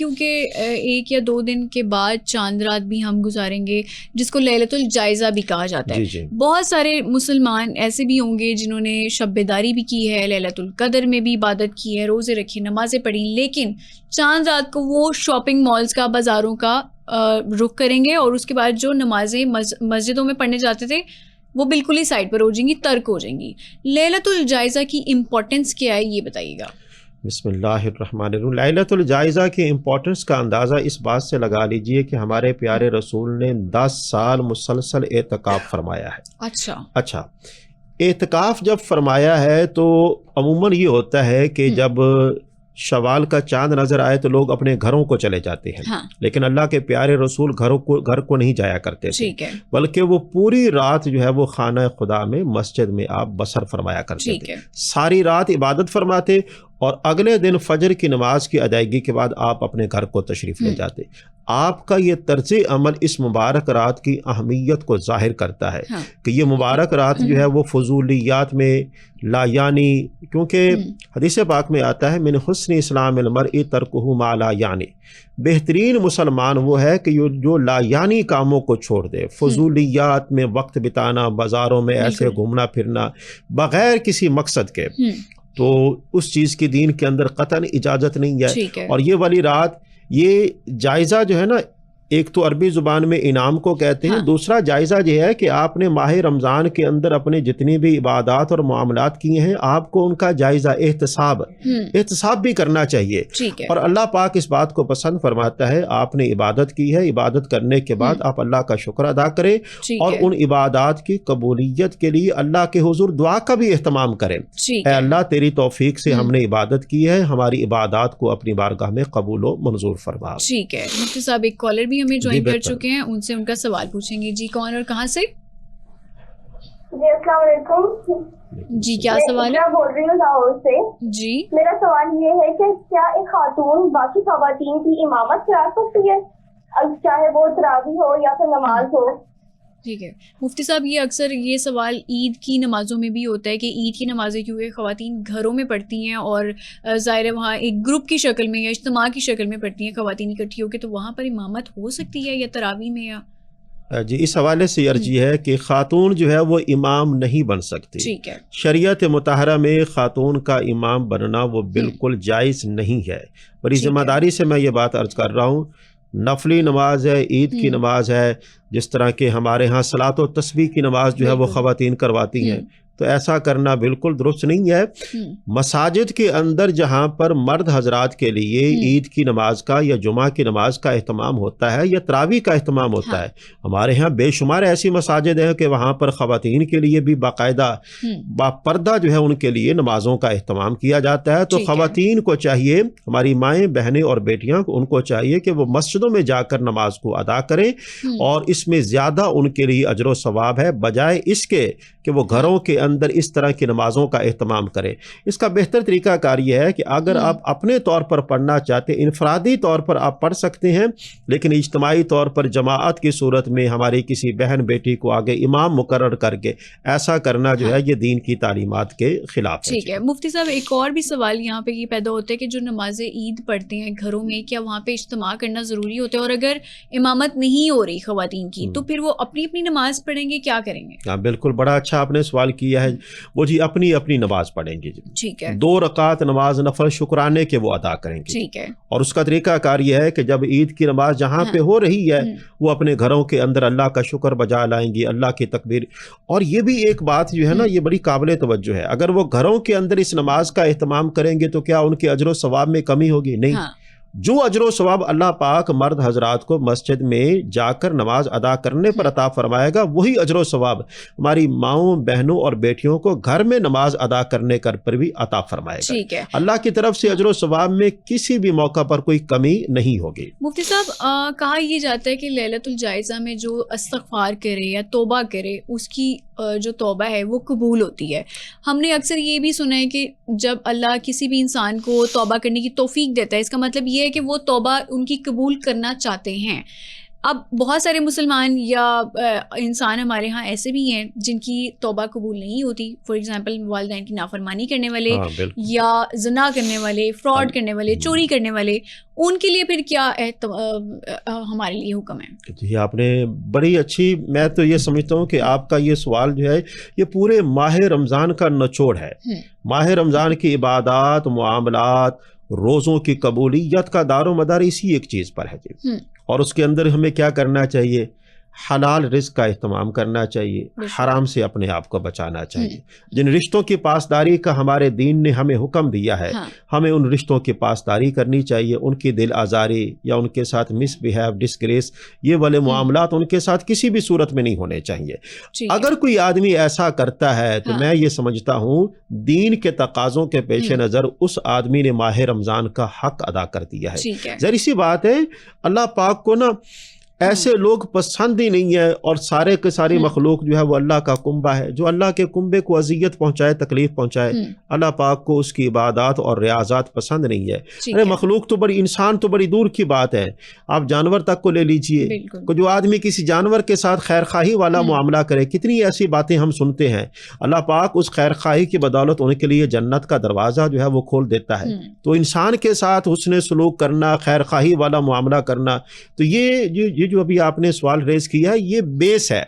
کیونکہ 1 یا 2 دن کے بعد چاند رات بھی ہم گزاریں گے جس کو لیلۃ الجائزہ بھی کہا جاتا ہے. بہت سارے مسلمان ایسے بھی ہوں گے جنہوں نے شب بیداری بھی کی ہے, لیلۃ القدر میں بھی عبادت کی ہے, روزے رکھے, نمازیں پڑھی, لیکن چاند رات کو وہ شاپنگ مالز کا, بازاروں کا رخ کریں گے اور اس کے بعد جو نمازیں مسجدوں میں پڑھنے جاتے تھے وہ بالکل ہی سائڈ پر ہو جائیں گی, ترک ہو جائیں گی. لیلۃ الجائزہ کی امپورٹنس کیا ہے یہ بتائیے گا. بسم اللہ الرحمن الرحیم. لیلۃ الجائزہ کی امپورٹنس کا اندازہ اس بات سے لگا لیجئے کہ ہمارے پیارے رسول نے 10 سال مسلسل اعتکاف فرمایا ہے. اچھا اعتکاف جب فرمایا ہے تو عموماً یہ ہوتا ہے کہ جب شوال کا چاند نظر آئے تو لوگ اپنے گھروں کو چلے جاتے ہیں, لیکن اللہ کے پیارے رسول گھر کو نہیں جایا کرتے تھے, بلکہ وہ پوری رات جو ہے وہ خانہ خدا میں, مسجد میں آپ بسر فرمایا کرتے تھے. ساری رات عبادت فرماتے اور اگلے دن فجر کی نماز کی ادائیگی کے بعد آپ اپنے گھر کو تشریف لے جاتے. آپ کا یہ طرز عمل اس مبارک رات کی اہمیت کو ظاہر کرتا ہے کہ یہ مبارک رات جو ہے وہ فضولیات میں لا یعنی, کیونکہ حدیث پاک میں آتا ہے من حسن اسلام المرء ترکہ ما لا یعنی, بہترین مسلمان وہ ہے کہ جو لا یعنی کاموں کو چھوڑ دے, فضولیات میں وقت بتانا, بازاروں میں ایسے گھومنا پھرنا بغیر کسی مقصد کے, تو اس چیز کی دین کے اندر قطعاً اجازت نہیں ہے. اور یہ والی رات, یہ جائزہ جو ہے نا, ایک تو عربی زبان میں انعام کو کہتے ہیں, دوسرا جائزہ یہ ہے کہ آپ نے ماہ رمضان کے اندر اپنے جتنی بھی عبادات اور معاملات کیے ہیں آپ کو ان کا جائزہ احتساب بھی کرنا چاہیے. اور اللہ پاک اس بات کو پسند فرماتا ہے, آپ نے عبادت کی ہے, عبادت کرنے کے بعد آپ اللہ کا شکر ادا کریں اور ان عبادات کی قبولیت کے لیے اللہ کے حضور دعا کا بھی اہتمام کریں. اے اللہ تیری توفیق سے ہم نے عبادت کی ہے, ہماری عبادات کو اپنی بارگاہ میں قبول و منظور فرما. ٹھیک ہے مفتی صاحب, ایک کالر بھی ہمیں جوائن کر چکے ہیں, ان سے ان کا سوال پوچھیں گے. جی کون اور کہاں سے؟ جی السلام علیکم. جی کیا سوال ہے؟ میں بول رہی ہوں لاہور سے. جی میرا سوال یہ ہے کہ کیا ایک خاتون باقی خواتین کی امامت کرا سکتی ہے, چاہے وہ تراویح ہو یا پھر نماز ہو؟ ٹھیک ہے مفتی صاحب, یہ اکثر یہ سوال عید کی نمازوں میں بھی ہوتا ہے کہ عید کی نمازیں کیونکہ خواتین گھروں میں پڑھتی ہیں اور ظاہر ہے وہاں ایک گروپ کی شکل میں یا اجتماع کی شکل میں پڑھتی ہیں خواتین اکٹھی ہو کے, تو وہاں پر امامت ہو سکتی ہے یا تراویح میں؟ یا جی اس حوالے سے عرضی ہے کہ خاتون جو ہے وہ امام نہیں بن سکتی. ٹھیک ہے, شریعت مطہرہ میں خاتون کا امام بننا وہ بالکل جائز نہیں ہے. بڑی ذمہ داری سے میں یہ بات عرض کر رہا ہوں. نفلی نماز ہے, عید کی نماز ہے, جس طرح کہ ہمارے ہاں صلاۃ و تسبیح کی نماز جو ہے وہ خواتین کرواتی ہیں, تو ایسا کرنا بالکل درست نہیں ہے. مساجد کے اندر جہاں پر مرد حضرات کے لیے عید کی نماز کا یا جمعہ کی نماز کا اہتمام ہوتا ہے یا تراویح کا اہتمام ہوتا ہے, ہمارے ہاں بے شمار ایسی مساجد ہیں کہ وہاں پر خواتین کے لیے بھی باقاعدہ باپردہ جو ہے ان کے لیے نمازوں کا اہتمام کیا جاتا ہے. تو خواتین کو چاہیے, ہماری مائیں بہنیں اور بیٹیاں ان کو چاہیے کہ وہ مسجدوں میں جا کر نماز کو ادا کریں, اور اس میں زیادہ ان کے لیے اجر و ثواب ہے بجائے اس کے کہ وہ گھروں کے اندر اس طرح کی نمازوں کا اہتمام کریں. اس کا بہتر طریقہ کار یہ ہے کہ اگر آپ اپنے طور پر پڑھنا چاہتے ہیں, انفرادی طور پر آپ پڑھ سکتے ہیں, لیکن اجتماعی طور پر جماعت کی صورت میں ہماری کسی بہن بیٹی کو آگے امام مقرر کر کے ایسا کرنا جو ہے یہ دین کی تعلیمات کے خلاف ہے. ٹھیک ہے مفتی صاحب, ایک اور بھی سوال یہاں پہ یہ پیدا ہوتا ہے کہ جو نماز عید پڑھتے ہیں گھروں میں, کیا وہاں پہ اجتماع کرنا ضروری ہوتا ہے؟ اور اگر امامت نہیں ہو رہی خواتین کی تو پھر وہ اپنی اپنی نماز پڑھیں گے, کیا کریں گے؟ ہاں بالکل, بڑا اچھا آپ نے سوال کیا ہے. وہ جی اپنی اپنی نماز پڑھیں گے. ٹھیک ہے, 2 رکعت نماز نفل شکرانے کے وہ ادا کریں گے. ٹھیک ہے, اور اس کا طریقہ کار یہ ہے کہ جب عید کی نماز جہاں پہ ہو رہی ہے وہ اپنے گھروں کے اندر اللہ کا شکر بجا لائیں گی, اللہ کی تکبیر. اور یہ بھی ایک بات جو ہے نا, یہ بڑی قابل توجہ ہے, اگر وہ گھروں کے اندر اس نماز کا اہتمام کریں گے تو کیا ان کے اجر و ثواب میں کمی ہوگی؟ نہیں. جو اجر و ثواب اللہ پاک مرد حضرات کو مسجد میں جا کر نماز ادا کرنے پر عطا فرمائے گا, وہی اجر و ثواب ہماری ماؤں بہنوں اور بیٹیوں کو گھر میں نماز ادا کرنے پر بھی عطا فرمائے گا. ٹھیک ہے, اللہ کی طرف سے اجر و ثواب میں کسی بھی موقع پر کوئی کمی نہیں ہوگی. مفتی صاحب کہا یہ جاتا ہے کہ لیلۃ الجائزہ میں جو استغفار کرے یا توبہ کرے اس کی جو توبہ ہے وہ قبول ہوتی ہے. ہم نے اکثر یہ بھی سنا ہے کہ جب اللہ کسی بھی انسان کو توبہ کرنے کی توفیق دیتا ہے, اس کا مطلب یہ ہے کہ وہ توبہ ان کی قبول کرنا چاہتے ہیں. اب بہت سارے مسلمان یا انسان ہمارے ہاں ایسے بھی ہیں جن کی توبہ قبول نہیں ہوتی. فار ایگزامپل والدین کی نافرمانی کرنے والے یا زنا کرنے والے, فراڈ کرنے والے, چوری کرنے والے, ان کے لیے پھر کیا ہمارے لیے حکم ہے؟ جی آپ نے بڑی اچھی, میں تو یہ سمجھتا ہوں کہ آپ کا یہ سوال جو ہے یہ پورے ماہ رمضان کا نچوڑ ہے. ماہ رمضان کی عبادات, معاملات, روزوں کی قبولیت کا دار و مدار اسی ایک چیز پر ہے جی. اور اس کے اندر ہمیں کیا کرنا چاہیے؟ حلال رزق کا اہتمام کرنا چاہیے, حرام سے اپنے آپ کو بچانا چاہیے. جن رشتوں کی پاسداری کا ہمارے دین نے ہمیں حکم دیا ہے, ہمیں ان رشتوں کی پاسداری کرنی چاہیے. ان کی دل آزاری یا ان کے ساتھ مس بیہیو, ڈسگریس, یہ والے معاملات ان کے ساتھ کسی بھی صورت میں نہیں ہونے چاہیے. اگر کوئی آدمی ایسا کرتا ہے تو میں یہ سمجھتا ہوں دین کے تقاضوں کے پیش نظر اس آدمی نے ماہ رمضان کا حق ادا کر دیا ہے. ظاہر سی بات ہے اللہ پاک کو نا ایسے لوگ پسند ہی نہیں ہے, اور سارے کے ساری مخلوق جو ہے وہ اللہ کا کنبہ ہے. جو اللہ کے کنبے کو اذیت پہنچائے, تکلیف پہنچائے, اللہ پاک کو اس کی عبادات اور ریاضات پسند نہیں ہے. ارے مخلوق تو بڑی, انسان تو بڑی دور کی بات ہے, آپ جانور تک کو لے لیجئے. جو آدمی کسی جانور کے ساتھ خیر خواہی والا معاملہ کرے, کتنی ایسی باتیں ہم سنتے ہیں. اللہ پاک اس خیر خواہی کی بدولت ان کے لیے جنت کا دروازہ جو ہے وہ کھول دیتا ہے. تو انسان کے ساتھ حسن سلوک کرنا, خیر خواہی والا معاملہ کرنا, تو یہ جو ابھی آپ نے سوال ریز کیا ہے یہ بیس ہے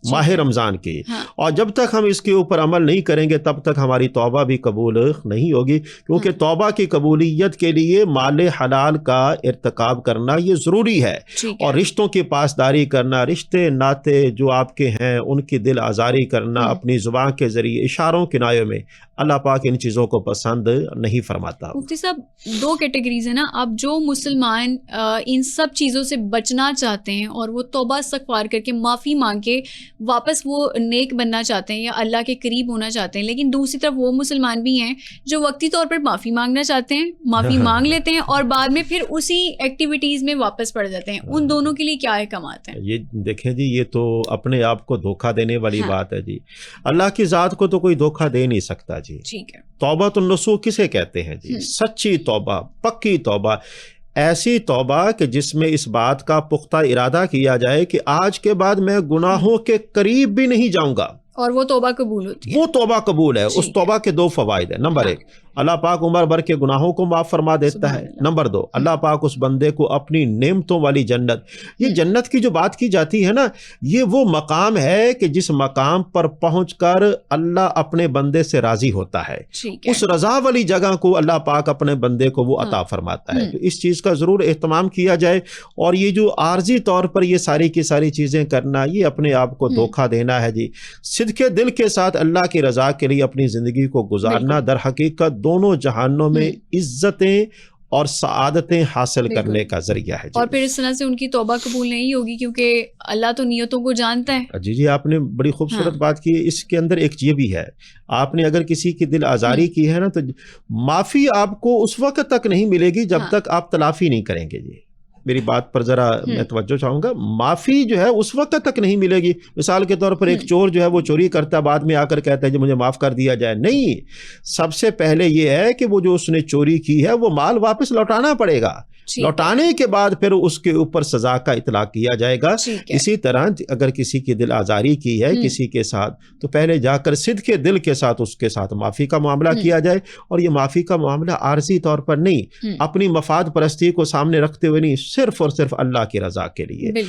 ماہ رمضان کی. اور جب تک ہم اس کے اوپر عمل نہیں کریں گے تب تک ہماری توبہ بھی قبول نہیں ہوگی, کیونکہ توبہ کی قبولیت کے لیے مال حلال کا ارتکاب کرنا یہ ضروری ہے. اور رشتوں کی پاسداری کرنا, رشتے ناتے جو آپ کے ہیں ان کی دل آزاری کرنا اپنی زبان کے ذریعے, اشاروں کنایوں میں, اللہ پاک ان چیزوں کو پسند نہیں فرماتا. مفتی صاحب دو کیٹیگریز ہیں نا. اب جو مسلمان ان سب چیزوں سے بچنا چاہتے ہیں اور وہ توبہ استغفار کر کے معافی مانگ کے واپس وہ نیک بننا چاہتے ہیں یا اللہ کے قریب ہونا چاہتے ہیں, لیکن دوسری طرف وہ مسلمان بھی ہیں جو وقتی طور پر معافی مانگنا چاہتے ہیں, معافی مانگ لیتے ہیں اور بعد میں پھر اسی ایکٹیویٹیز میں واپس پڑ جاتے ہیں. ان دونوں کے لیے کیا احکامات ہیں؟ یہ دیکھیں جی, یہ تو اپنے آپ کو دھوکہ دینے والی بات ہے جی. اللہ کی ذات کو تو کوئی دھوکہ دے نہیں سکتا جی. ٹھیک ہے. توبۃ النصوح کسے کہتے ہیں جی؟ سچی توبہ, پکی توبہ, ایسی توبہ کہ جس میں اس بات کا پختہ ارادہ کیا جائے کہ آج کے بعد میں گناہوں کے قریب بھی نہیں جاؤں گا, اور وہ توبہ قبول ہوتی ہے. وہ توبہ قبول ہے. اس توبہ کے دو فوائد ہیں. نمبر ایک, اللہ پاک عمر بھر کے گناہوں کو معاف فرما دیتا ہے. نمبر دو, اللہ پاک اس بندے کو اپنی نعمتوں والی جنت, یہ جنت کی جو بات کی جاتی ہے نا, یہ وہ مقام ہے کہ جس مقام پر پہنچ کر اللہ اپنے بندے سے راضی ہوتا ہے. اس رضا والی جگہ کو اللہ پاک اپنے بندے کو وہ عطا فرماتا ہے. تو اس چیز کا ضرور اہتمام کیا جائے. اور یہ جو عارضی طور پر یہ ساری کی ساری چیزیں کرنا, یہ اپنے آپ کو دھوکہ دینا ہے جی. صدق دل کے ساتھ اللہ کی رضا کے لیے اپنی زندگی کو گزارنا در حقیقت دونوں جہانوں میں عزتیں اور سعادتیں حاصل کرنے کا ذریعہ ہے. اور پھر اس طرح سے ان کی توبہ قبول نہیں ہوگی کیونکہ اللہ تو نیتوں کو جانتا ہے. جی آپ نے بڑی خوبصورت بات کی. اس کے اندر ایک یہ بھی ہے, آپ نے اگر کسی کی دل آزاری کی ہے نا تو معافی آپ کو اس وقت تک نہیں ملے گی جب تک آپ تلافی نہیں کریں گے. جی میری بات پر ذرا میں توجہ چاہوں گا. معافی جو ہے اس وقت تک نہیں ملے گی. مثال کے طور پر ایک چور جو ہے وہ چوری کرتا ہے, بعد میں آ کر کہتا ہے کہ مجھے معاف کر دیا جائے. نہیں, سب سے پہلے یہ ہے کہ وہ جو اس نے چوری کی ہے وہ مال واپس لوٹانا پڑے گا. لوٹانے کے بعد پھر اس کے اوپر سزا کا اطلاق کیا جائے گا. اسی طرح اگر کسی کی دل آزاری کی ہے کسی کے ساتھ, تو پہلے جا کر صدق دل کے ساتھ اس کے ساتھ معافی کا معاملہ کیا جائے. اور یہ معافی کا معاملہ عارضی طور پر نہیں, اپنی مفاد پرستی کو سامنے رکھتے ہوئے نہیں, صرف اور صرف اللہ کی رضا کے لیے.